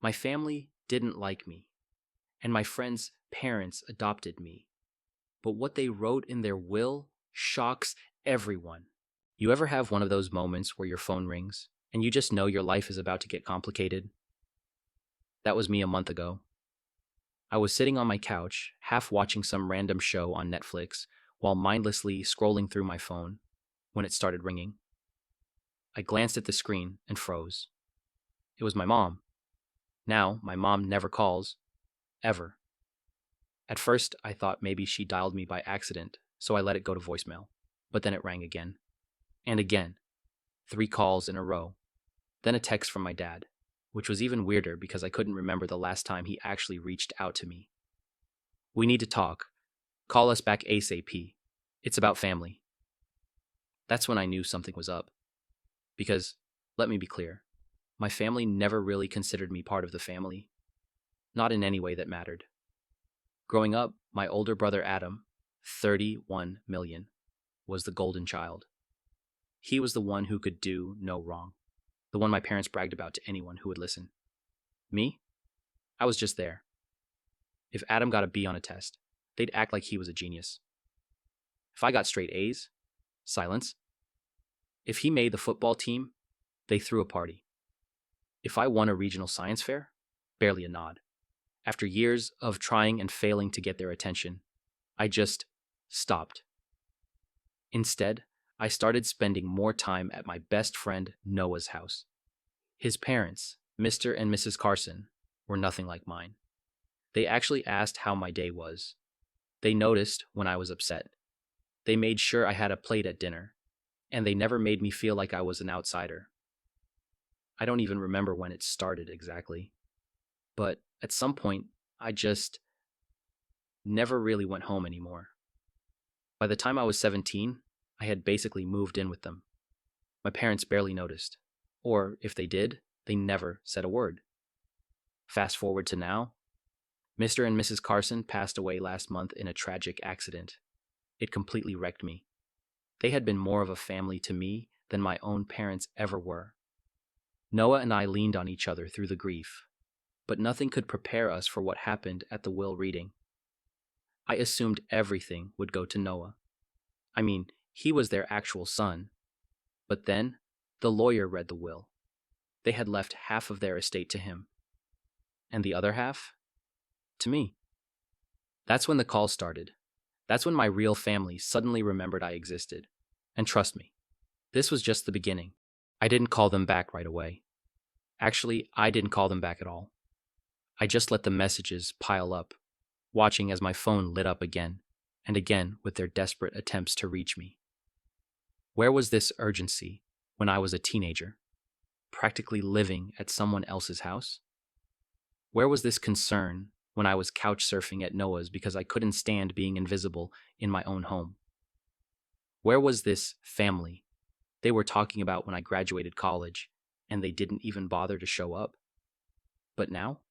My family didn't like me, and my friends' parents adopted me. But what they wrote in their will shocks everyone. You ever have one of those moments where your phone rings and you just know your life is about to get complicated? That was me a month ago. I was sitting on my couch, half watching some random show on Netflix while mindlessly scrolling through my phone when it started ringing. I glanced at the screen and froze. It was my mom. Now, my mom never calls, ever. At first, I thought maybe she dialed me by accident, so I let it go to voicemail. But then it rang again. And again. 3 calls in a row. Then a text from my dad, which was even weirder because I couldn't remember the last time he actually reached out to me. "We need to talk. Call us back ASAP. It's about family." That's when I knew something was up. Because, let me be clear, my family never really considered me part of the family. Not in any way that mattered. Growing up, my older brother Adam, 31 million, was the golden child. He was the one who could do no wrong, the one my parents bragged about to anyone who would listen. Me? I was just there. If Adam got a B on a test, they'd act like he was a genius. If I got straight A's, silence. If he made the football team, they threw a party. If I won a regional science fair, barely a nod. After years of trying and failing to get their attention, I just stopped. Instead, I started spending more time at my best friend Noah's house. His parents, Mr. and Mrs. Carson, were nothing like mine. They actually asked how my day was. They noticed when I was upset. They made sure I had a plate at dinner, and they never made me feel like I was an outsider. I don't even remember when it started exactly, but at some point, I just never really went home anymore. By the time I was 17, I had basically moved in with them. My parents barely noticed, or if they did, they never said a word. Fast forward to now, Mr. and Mrs. Carson passed away last month in a tragic accident. It completely wrecked me. They had been more of a family to me than my own parents ever were. Noah and I leaned on each other through the grief, but nothing could prepare us for what happened at the will reading. I assumed everything would go to Noah. I mean, he was their actual son. But then, the lawyer read the will. They had left half of their estate to him. And the other half? To me. That's when the call started. That's when my real family suddenly remembered I existed. And trust me, this was just the beginning. I didn't call them back right away. Actually, I didn't call them back at all. I just let the messages pile up, watching as my phone lit up again and again with their desperate attempts to reach me. Where was this urgency when I was a teenager, practically living at someone else's house? Where was this concern when I was couch surfing at Noah's because I couldn't stand being invisible in my own home? Where was this family they were talking about when I graduated college and they didn't even bother to show up? But now?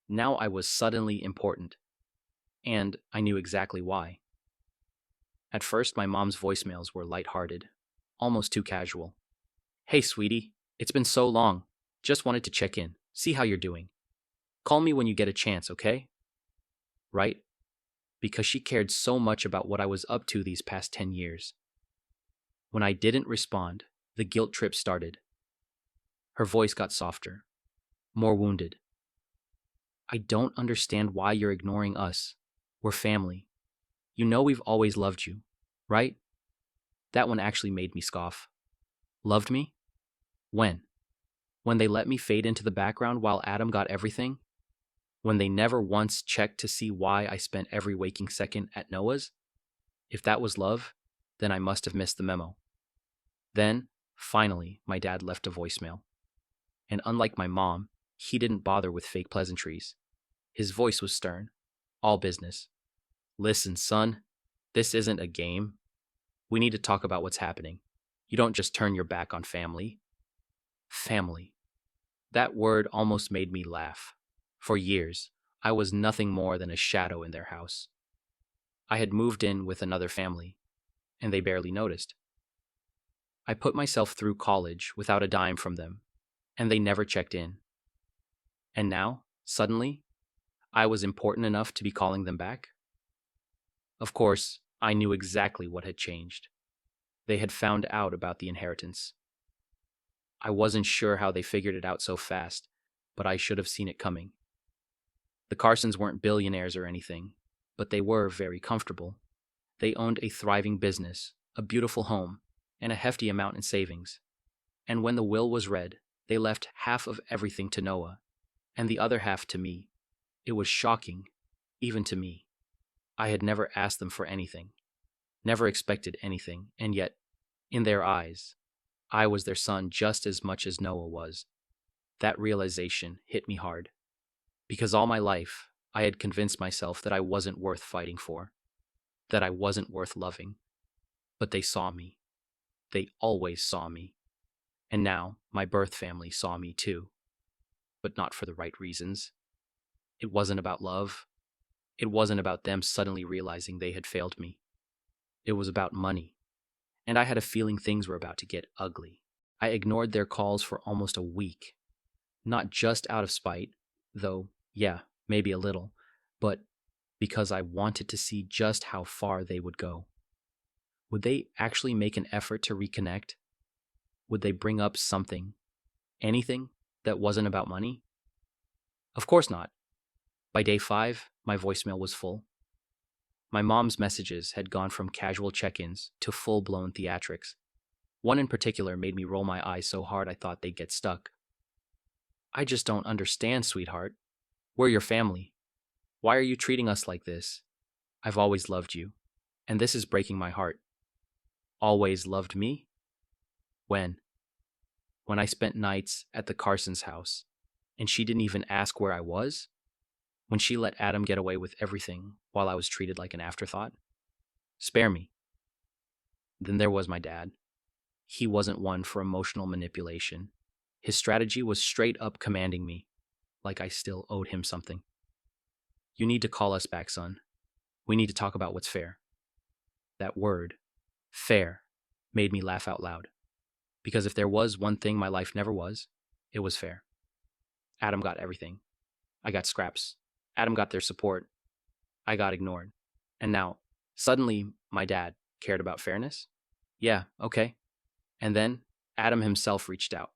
Now I was suddenly important, and I knew exactly why. At first, my mom's voicemails were lighthearted, almost too casual. "Hey, sweetie, it's been so long. Just wanted to check in, see how you're doing. Call me when you get a chance, okay?" Right? Because she cared so much about what I was up to these past 10 years. When I didn't respond, the guilt trip started. Her voice got softer, more wounded. "I don't understand why you're ignoring us. We're family. You know we've always loved you, right?" That one actually made me scoff. Loved me? When? When they let me fade into the background while Adam got everything? When they never once checked to see why I spent every waking second at Noah's? If that was love, then I must have missed the memo. Then, finally, my dad left a voicemail. And unlike my mom, he didn't bother with fake pleasantries. His voice was stern, all business. "Listen, son, this isn't a game. We need to talk about what's happening. You don't just turn your back on family." Family. That word almost made me laugh. For years, I was nothing more than a shadow in their house. I had moved in with another family, and they barely noticed. I put myself through college without a dime from them, and they never checked in. And now, suddenly, I was important enough to be calling them back? Of course, I knew exactly what had changed. They had found out about the inheritance. I wasn't sure how they figured it out so fast, but I should have seen it coming. The Carsons weren't billionaires or anything, but they were very comfortable. They owned a thriving business, a beautiful home, and a hefty amount in savings. And when the will was read, they left half of everything to Noah, and the other half to me. It was shocking, even to me. I had never asked them for anything, never expected anything, and yet, in their eyes, I was their son just as much as Noah was. That realization hit me hard, because all my life, I had convinced myself that I wasn't worth fighting for, that I wasn't worth loving. But they saw me. They always saw me. And now, my birth family saw me too, but not for the right reasons. It wasn't about love. It wasn't about them suddenly realizing they had failed me. It was about money. And I had a feeling things were about to get ugly. I ignored their calls for almost a week. Not just out of spite, though, yeah, maybe a little, but because I wanted to see just how far they would go. Would they actually make an effort to reconnect? Would they bring up something, anything, that wasn't about money? Of course not. By day 5, my voicemail was full. My mom's messages had gone from casual check-ins to full-blown theatrics. One in particular made me roll my eyes so hard I thought they'd get stuck. I just don't understand, sweetheart. We're your family. Why are you treating us like this? I've always loved you, and this is breaking my heart. Always loved me? When? When I spent nights at the Carsons' house, and she didn't even ask where I was? When she let Adam get away with everything while I was treated like an afterthought? Spare me. Then there was my dad. He wasn't one for emotional manipulation. His strategy was straight up commanding me, like I still owed him something. You need to call us back, son. We need to talk about what's fair. That word, fair, made me laugh out loud. Because if there was one thing my life never was, it was fair. Adam got everything. I got scraps. Adam got their support. I got ignored. And now, suddenly, my dad cared about fairness? Yeah, okay. And then, Adam himself reached out.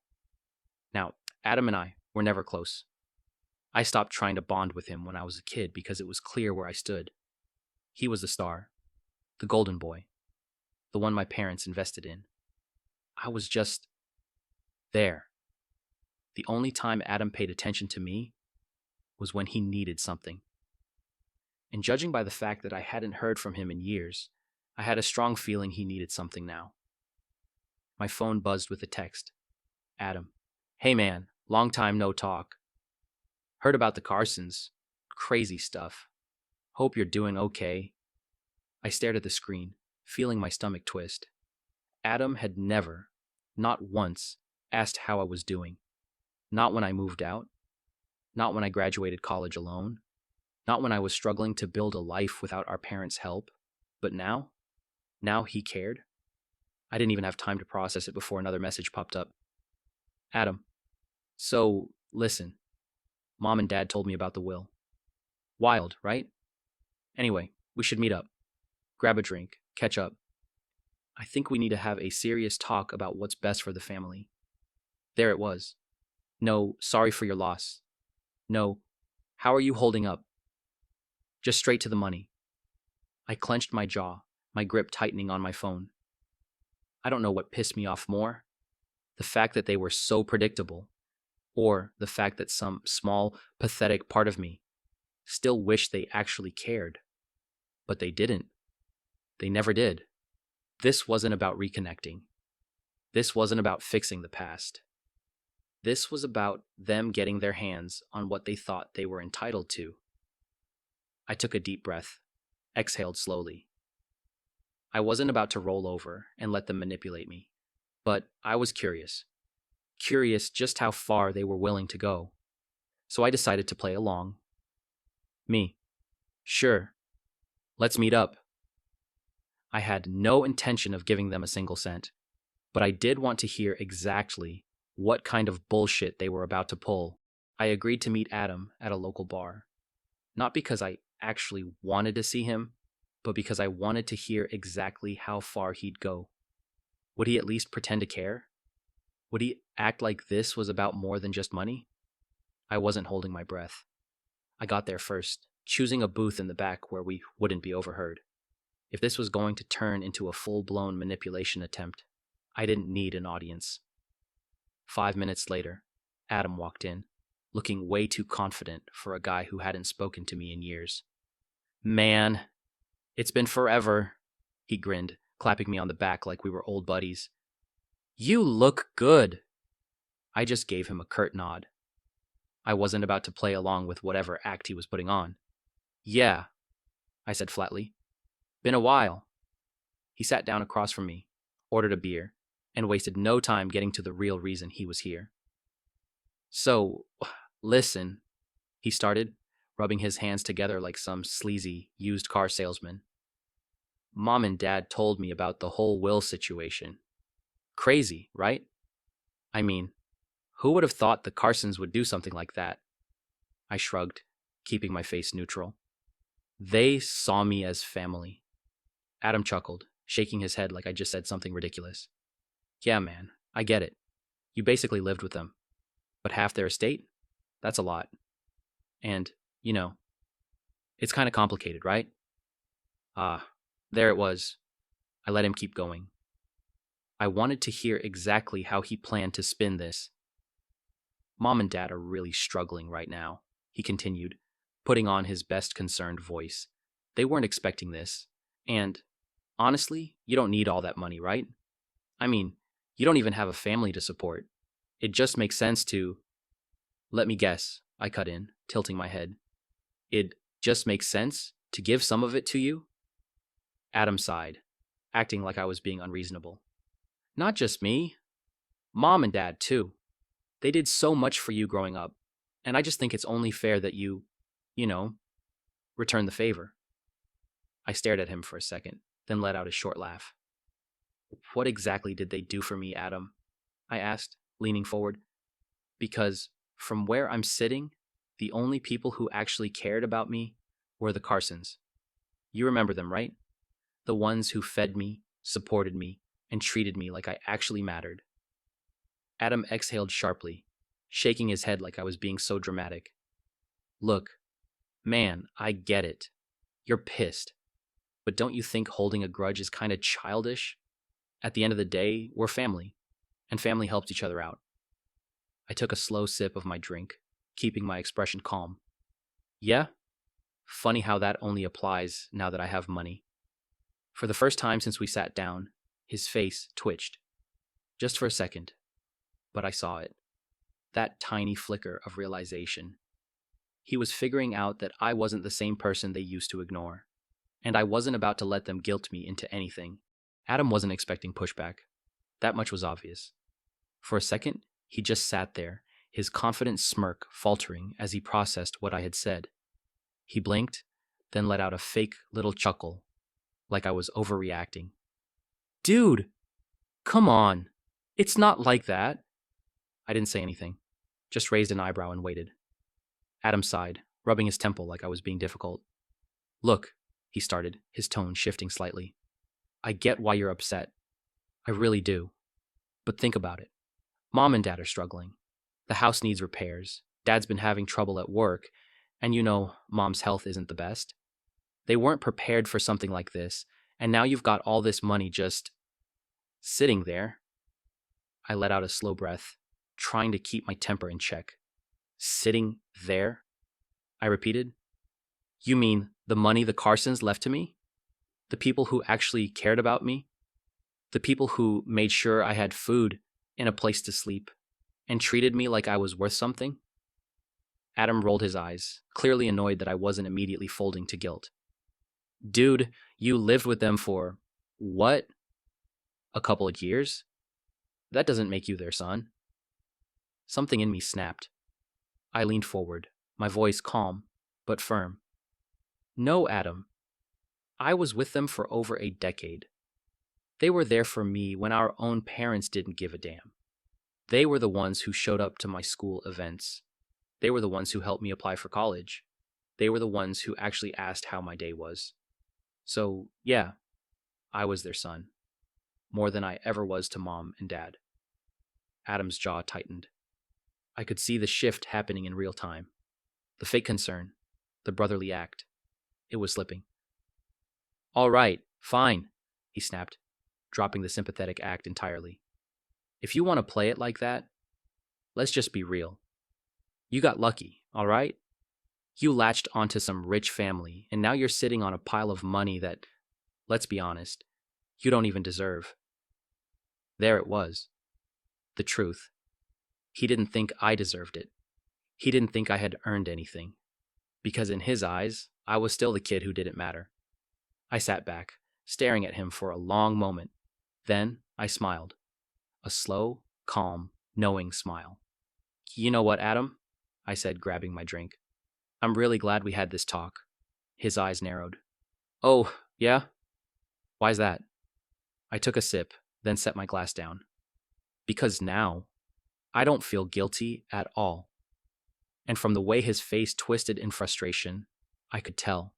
Now, Adam and I were never close. I stopped trying to bond with him when I was a kid because it was clear where I stood. He was the star, the golden boy, the one my parents invested in. I was just there. The only time Adam paid attention to me was when he needed something. And judging by the fact that I hadn't heard from him in years, I had a strong feeling he needed something now. My phone buzzed with a text. Adam. Hey man, long time no talk. Heard about the Carsons. Crazy stuff. Hope you're doing okay. I stared at the screen, feeling my stomach twist. Adam had never, not once, asked how I was doing. Not when I moved out. Not when I graduated college alone. Not when I was struggling to build a life without our parents' help. But now? Now he cared? I didn't even have time to process it before another message popped up. Adam. So, listen. Mom and Dad told me about the will. Wild, right? Anyway, we should meet up. Grab a drink. Catch up. I think we need to have a serious talk about what's best for the family. There it was. No, sorry for your loss. No, how are you holding up? Just straight to the money. I clenched my jaw, my grip tightening on my phone. I don't know what pissed me off more. The fact that they were so predictable, or the fact that some small, pathetic part of me still wished they actually cared. But they didn't. They never did. This wasn't about reconnecting. This wasn't about fixing the past. This was about them getting their hands on what they thought they were entitled to. I took a deep breath, exhaled slowly. I wasn't about to roll over and let them manipulate me, but I was curious. Curious just how far they were willing to go. So I decided to play along. Me. Sure. Let's meet up. I had no intention of giving them a single cent, but I did want to hear exactly what kind of bullshit they were about to pull. I agreed to meet Adam at a local bar, not because I actually wanted to see him, but because I wanted to hear exactly how far he'd go. Would he at least pretend to care? Would he act like this was about more than just money? I wasn't holding my breath. I got there first, choosing a booth in the back where we wouldn't be overheard. If this was going to turn into a full-blown manipulation attempt, I didn't need an audience. 5 minutes later, Adam walked in, looking way too confident for a guy who hadn't spoken to me in years. "Man, it's been forever," he grinned, clapping me on the back like we were old buddies. "You look good." I just gave him a curt nod. I wasn't about to play along with whatever act he was putting on. "Yeah," I said flatly. "Been a while." He sat down across from me, ordered a beer, and wasted no time getting to the real reason he was here. "So, listen," he started, rubbing his hands together like some sleazy, used car salesman. "Mom and Dad told me about the whole will situation. Crazy, right? I mean, who would have thought the Carsons would do something like that?" I shrugged, keeping my face neutral. "They saw me as family." Adam chuckled, shaking his head like I just said something ridiculous. "Yeah, man, I get it. You basically lived with them. But half their estate? That's a lot. And, you know, it's kind of complicated, right?" There it was. I let him keep going. I wanted to hear exactly how he planned to spin this. "Mom and Dad are really struggling right now," he continued, putting on his best concerned voice. "They weren't expecting this. And, honestly, you don't need all that money, right? I mean, you don't even have a family to support. It just makes sense to—" "Let me guess," I cut in, tilting my head. "It just makes sense to give some of it to you?" Adam sighed, acting like I was being unreasonable. "Not just me. Mom and Dad, too. They did so much for you growing up, and I just think it's only fair that you know, return the favor." I stared at him for a second, then let out a short laugh. "What exactly did they do for me, Adam?" I asked, leaning forward. Because from where I'm sitting, the only people who actually cared about me were the Carsons. You remember them, right? The ones who fed me, supported me, and treated me like I actually mattered. Adam exhaled sharply, shaking his head like I was being so dramatic. "Look, man, I get it. You're pissed. But don't you think holding a grudge is kind of childish? At the end of the day, we're family, and family helps each other out." I took a slow sip of my drink, keeping my expression calm. "Yeah? Funny how that only applies now that I have money." For the first time since we sat down, his face twitched. Just for a second. But I saw it. That tiny flicker of realization. He was figuring out that I wasn't the same person they used to ignore, and I wasn't about to let them guilt me into anything. Adam wasn't expecting pushback. That much was obvious. For a second, he just sat there, his confident smirk faltering as he processed what I had said. He blinked, then let out a fake little chuckle, like I was overreacting. "Dude, come on. It's not like that." I didn't say anything, just raised an eyebrow and waited. Adam sighed, rubbing his temple like I was being difficult. "Look," he started, his tone shifting slightly. "I get why you're upset. I really do. But think about it. Mom and Dad are struggling. The house needs repairs. Dad's been having trouble at work, and Mom's health isn't the best. They weren't prepared for something like this, and now you've got all this money just sitting there." I let out a slow breath, trying to keep my temper in check. "Sitting there?" I repeated. "You mean the money the Carsons left to me? The people who actually cared about me? The people who made sure I had food and a place to sleep, and treated me like I was worth something?" Adam rolled his eyes, clearly annoyed that I wasn't immediately folding to guilt. "Dude, you lived with them for, what? A couple of years? That doesn't make you their son." Something in me snapped. I leaned forward, my voice calm, but firm. "No, Adam. I was with them for over a decade. They were there for me when our own parents didn't give a damn. They were the ones who showed up to my school events. They were the ones who helped me apply for college. They were the ones who actually asked how my day was. So, yeah, I was their son, more than I ever was to mom and dad. Adam's jaw tightened. I could see the shift happening in real time. The fake concern, the brotherly act. It was slipping. All right, fine, he snapped, dropping the sympathetic act entirely. If you want to play it like that, let's just be real. You got lucky, all right? You latched onto some rich family, and now you're sitting on a pile of money that, let's be honest, you don't even deserve. There it was. The truth. He didn't think I deserved it. He didn't think I had earned anything. Because in his eyes, I was still the kid who didn't matter. I sat back, staring at him for a long moment. Then I smiled. A slow, calm, knowing smile. You know what, Adam? I said, grabbing my drink. I'm really glad we had this talk. His eyes narrowed. Oh, yeah? Why's that? I took a sip, then set my glass down. Because now, I don't feel guilty at all. And from the way his face twisted in frustration, I could tell.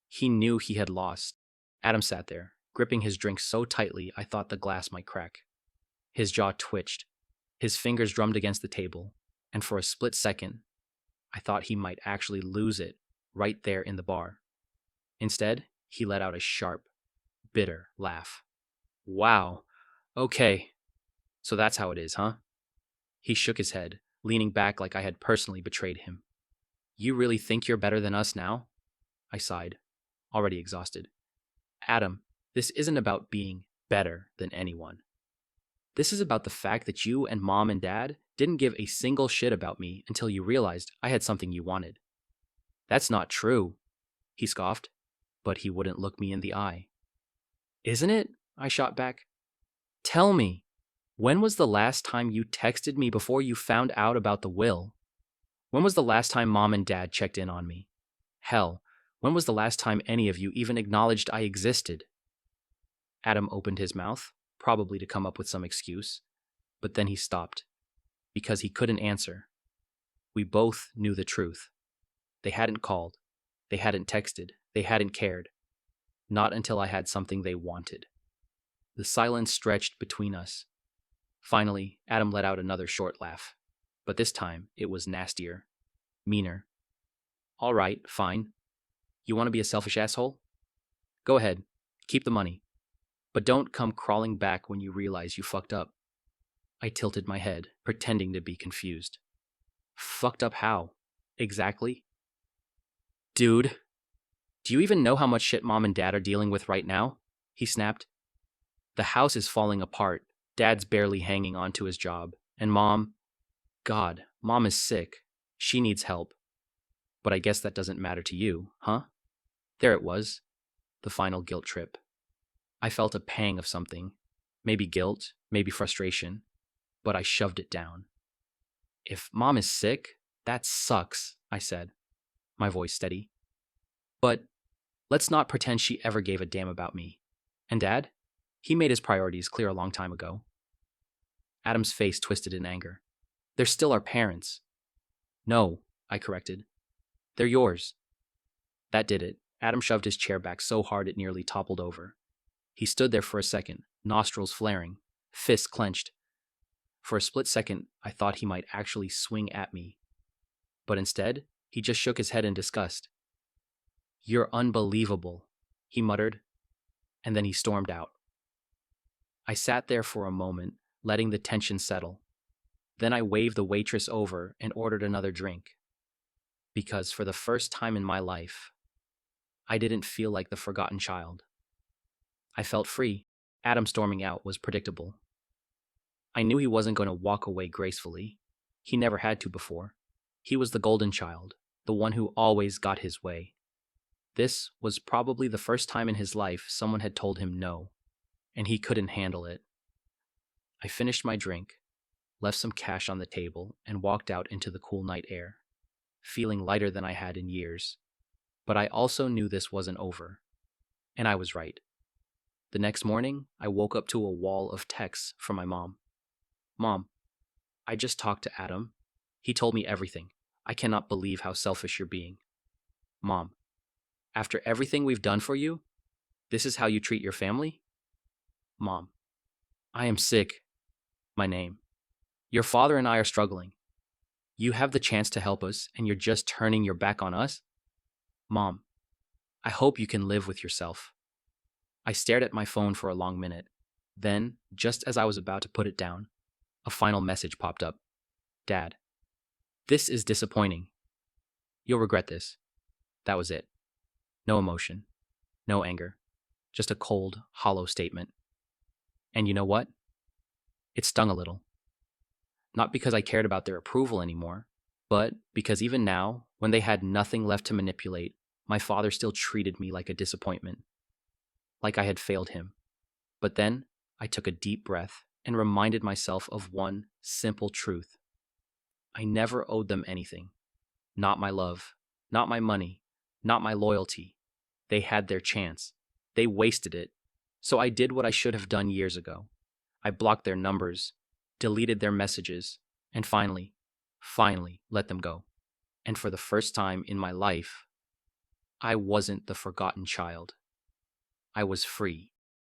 He knew he had lost. Adam sat there, gripping his drink so tightly I thought the glass might crack. His jaw twitched. His fingers drummed against the table, and for a split second, I thought he might actually lose it right there in the bar. Instead, he let out a sharp, bitter laugh. Wow. Okay. So that's how it is, huh? He shook his head, leaning back like I had personally betrayed him. You really think you're better than us now? I sighed, already exhausted. Adam, this isn't about being better than anyone. This is about the fact that you and mom and dad didn't give a single shit about me until you realized I had something you wanted. That's not true, he scoffed, but he wouldn't look me in the eye. Isn't it? I shot back. Tell me, when was the last time you texted me before you found out about the will? When was the last time mom and dad checked in on me? Hell, when was the last time any of you even acknowledged I existed? Adam opened his mouth, probably to come up with some excuse, but then he stopped, because he couldn't answer. We both knew the truth. They hadn't called, they hadn't texted, they hadn't cared. Not until I had something they wanted. The silence stretched between us. Finally, Adam let out another short laugh, but this time it was nastier, meaner. All right, fine. You want to be a selfish asshole? Go ahead, keep the money. But don't come crawling back when you realize you fucked up. I tilted my head, pretending to be confused. Fucked up how? Exactly? Dude, do you even know how much shit mom and dad are dealing with right now? He snapped. The house is falling apart. Dad's barely hanging on to his job. And mom, God, mom is sick. She needs help. But I guess that doesn't matter to you, huh? There it was. The final guilt trip. I felt a pang of something. Maybe guilt, maybe frustration. But I shoved it down. If mom is sick, that sucks, I said, my voice steady. But let's not pretend she ever gave a damn about me. And Dad? He made his priorities clear a long time ago. Adam's face twisted in anger. They're still our parents. No, I corrected. They're yours. That did it. Adam shoved his chair back so hard it nearly toppled over. He stood there for a second, nostrils flaring, fists clenched. For a split second, I thought he might actually swing at me. But instead, he just shook his head in disgust. You're unbelievable, he muttered, and then he stormed out. I sat there for a moment, letting the tension settle. Then I waved the waitress over and ordered another drink. Because for the first time in my life, I didn't feel like the forgotten child. I felt free. Adam storming out was predictable. I knew he wasn't going to walk away gracefully. He never had to before. He was the golden child, the one who always got his way. This was probably the first time in his life someone had told him no, and he couldn't handle it. I finished my drink, left some cash on the table, and walked out into the cool night air, feeling lighter than I had in years. But I also knew this wasn't over, and I was right. The next morning, I woke up to a wall of texts from my mom. Mom, I just talked to Adam. He told me everything. I cannot believe how selfish you're being. Mom, after everything we've done for you, this is how you treat your family? Mom, I am sick. My name. Your father and I are struggling. You have the chance to help us, and you're just turning your back on us? Mom, I hope you can live with yourself. I stared at my phone for a long minute. Then, just as I was about to put it down, a final message popped up. Dad, this is disappointing. You'll regret this. That was it. No emotion, no anger, just a cold, hollow statement. And you know what? It stung a little. Not because I cared about their approval anymore, but because even now, when they had nothing left to manipulate, my father still treated me like a disappointment, like I had failed him. But then I took a deep breath and reminded myself of one simple truth. I never owed them anything. Not my love, not my money, not my loyalty. They had their chance. They wasted it. So I did what I should have done years ago. I blocked their numbers, deleted their messages, and finally let them go. And for the first time in my life, I wasn't the forgotten child. I was free.